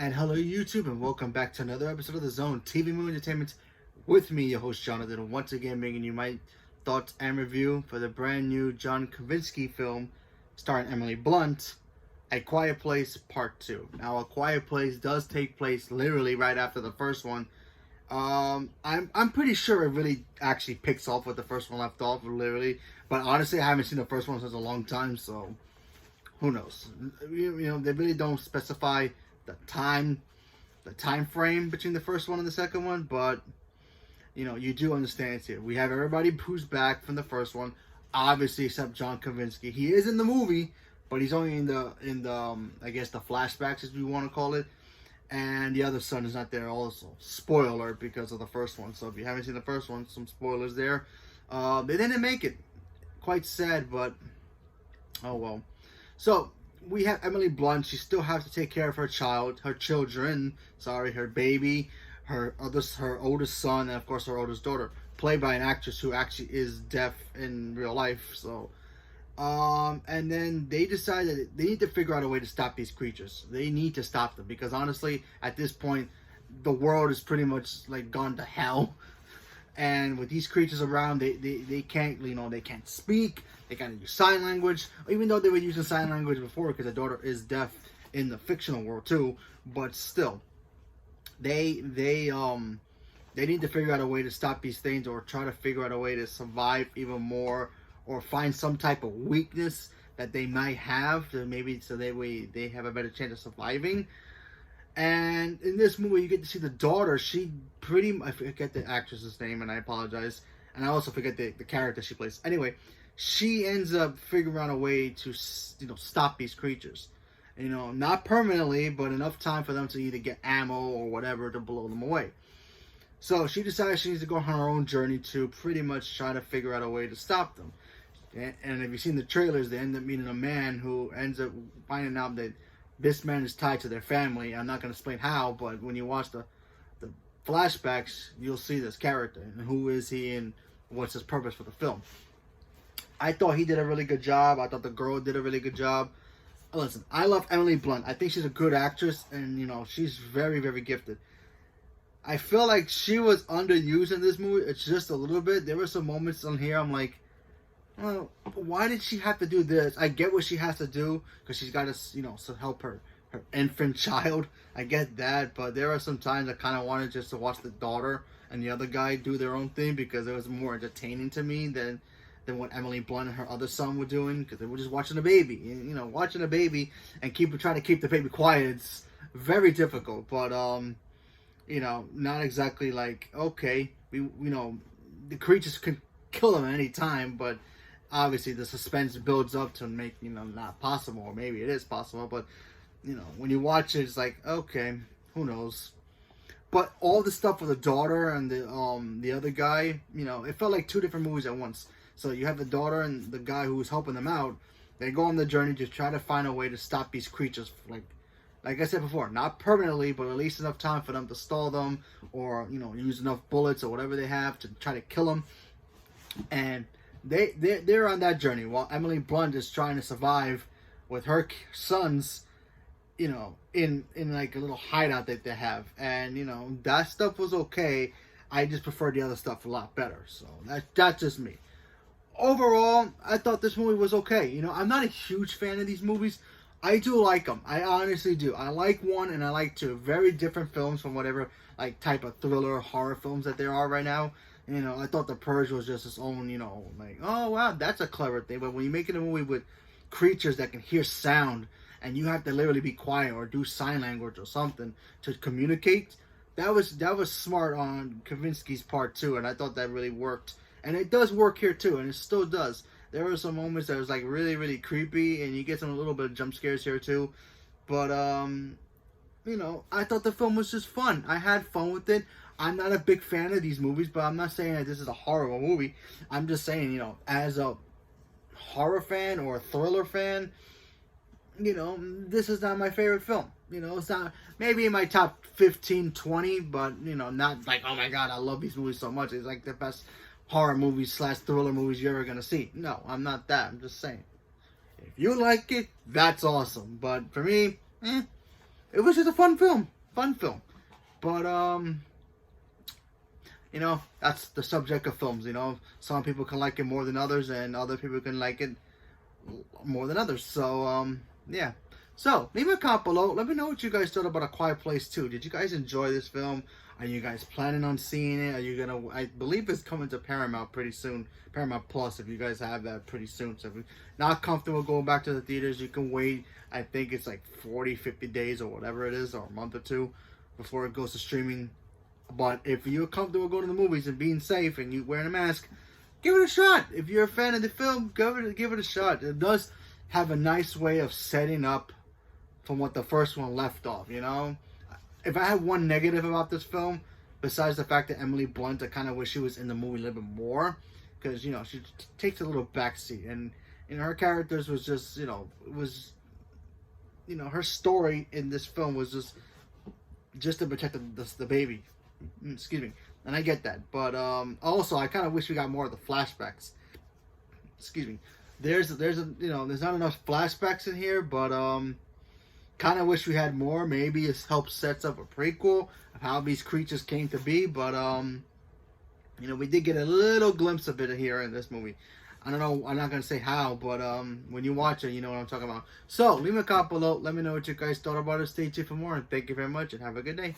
And hello YouTube, and welcome back to another episode of The Zone TV Movie Entertainment with me, your host Jonathan, once again bringing you my thoughts and review for the brand new John Krasinski film starring Emily Blunt, A Quiet Place Part 2. Now, A Quiet Place does take place literally right after the first one. I'm pretty sure it really actually picks off what the first one left off, literally. But honestly, I haven't seen the first one since a long time, so who knows? You know, they really don't specify the time frame between the first one and the second one, but you know, you do understand it here. We have everybody who's back from the first one, obviously except John Krasinski. He is in the movie, but he's only in the I guess the flashbacks, as we want to call it. And the other son is not there also. Spoiler alert, because of the first one. So if you haven't seen the first one, some spoilers there. They didn't make it. Quite sad, but oh well. So we have Emily Blunt. She still has to take care of her children. Sorry, her baby, her oldest son, and of course her oldest daughter, played by an actress who actually is deaf in real life. So, and then they decided that they need to figure out a way to stop these creatures. They need to stop them because honestly, at this point, the world is pretty much like gone to hell. And with these creatures around, they can't, you know, they can't speak. They can't use sign language, even though they were using sign language before, because the daughter is deaf in the fictional world too. But still, they need to figure out a way to stop these things, or try to figure out a way to survive even more, or find some type of weakness that they might have, to maybe so they have a better chance of surviving. And in this movie, you get to see the daughter. I forget the actress's name, and I apologize. And I also forget the character she plays. Anyway, she ends up figuring out a way to, you know, stop these creatures. You know, not permanently, but enough time for them to either get ammo or whatever to blow them away. So she decides she needs to go on her own journey to pretty much try to figure out a way to stop them. And if you've seen the trailers, they end up meeting a man who ends up finding out that this man is tied to their family. I'm not going to explain how, but when you watch the flashbacks, you'll see this character and who is he and what's his purpose for the film. I thought he did a really good job. I thought the girl did a really good job. Listen, I love Emily Blunt. I think she's a good actress, and you know, she's very, very gifted. I feel like she was underused in this movie. It's just a little bit. There were some moments on here I'm like, well, why did she have to do this? I get what she has to do because she's got to, you know, to help her infant child. I get that, but there are some times I kind of wanted just to watch the daughter and the other guy do their own thing, because it was more entertaining to me than what Emily Blunt and her other son were doing, because they were just watching a baby. You know, watching a baby and trying to keep the baby quiet, it's very difficult. But you know, not exactly like, okay, you know, the creatures can kill them at any time, but obviously the suspense builds up to make, you know, not possible, or maybe it is possible, but you know, when you watch it, it's like, okay, who knows. But all the stuff with the daughter and the other guy, you know, it felt like two different movies at once. So you have the daughter and the guy who was helping them out. They go on the journey to try to find a way to stop these creatures, like I said before, not permanently, but at least enough time for them to stall them, or you know, use enough bullets or whatever they have to try to kill them. And they're on that journey while Emily Blunt is trying to survive with her sons, you know, in like a little hideout that they have. And you know, that stuff was okay. I just prefer the other stuff a lot better. So that's just me. Overall, I thought this movie was okay. You know, I'm not a huge fan of these movies. I do like them. I honestly do. I like one and I like two. Very different films from whatever like type of thriller horror films that there are right now. You know, I thought The Purge was just its own, you know, like, oh wow, that's a clever thing. But when you're making a movie with creatures that can hear sound, and you have to literally be quiet or do sign language or something to communicate, that was smart on Krasinski's part too, and I thought that really worked. And it does work here too, and it still does. There were some moments that was like really, really creepy, and you get some a little bit of jump scares here too. But you know, I thought the film was just fun. I had fun with it. I'm not a big fan of these movies, but I'm not saying that this is a horrible movie. I'm just saying, you know, as a horror fan or a thriller fan, you know, this is not my favorite film. You know, it's not maybe in my top 15, 20, but you know, not like, oh my god, I love these movies so much. It's like the best horror movies / thriller movies you're ever gonna see. No, I'm not that. I'm just saying, if you like it, that's awesome. But for me, it was just a fun film. But you know, that's the subject of films. You know, some people can like it more than others, and other people can like it more than others. So yeah. So leave a comment below. Let me know what you guys thought about A Quiet Place 2. Did you guys enjoy this film? Are you guys planning on seeing it? Are you gonna? I believe it's coming to Paramount pretty soon. Paramount Plus, if you guys have that pretty soon. So if you're not comfortable going back to the theaters, you can wait. I think it's like 40, 50 days or whatever it is, or a month or two before it goes to streaming. But if you're comfortable going to the movies and being safe and you wearing a mask, give it a shot. If you're a fan of the film, give it a shot. It does have a nice way of setting up from what the first one left off, you know? If I had one negative about this film, besides the fact that Emily Blunt, I kind of wish she was in the movie a little bit more, because, you know, she takes a little backseat, and, you know, her characters was just, you know, it was, you know, her story in this film was just to protect the baby, excuse me, and I get that, but, also, I kind of wish we got more of the flashbacks, excuse me, there's you know, there's not enough flashbacks in here, but, kind of wish we had more. Maybe it helps sets up a prequel of how these creatures came to be. But, you know, we did get a little glimpse of it here in this movie. I don't know. I'm not going to say how, but when you watch it, you know what I'm talking about. So, leave me a comment below. Let me know what you guys thought about it. Stay tuned for more. And thank you very much and have a good day.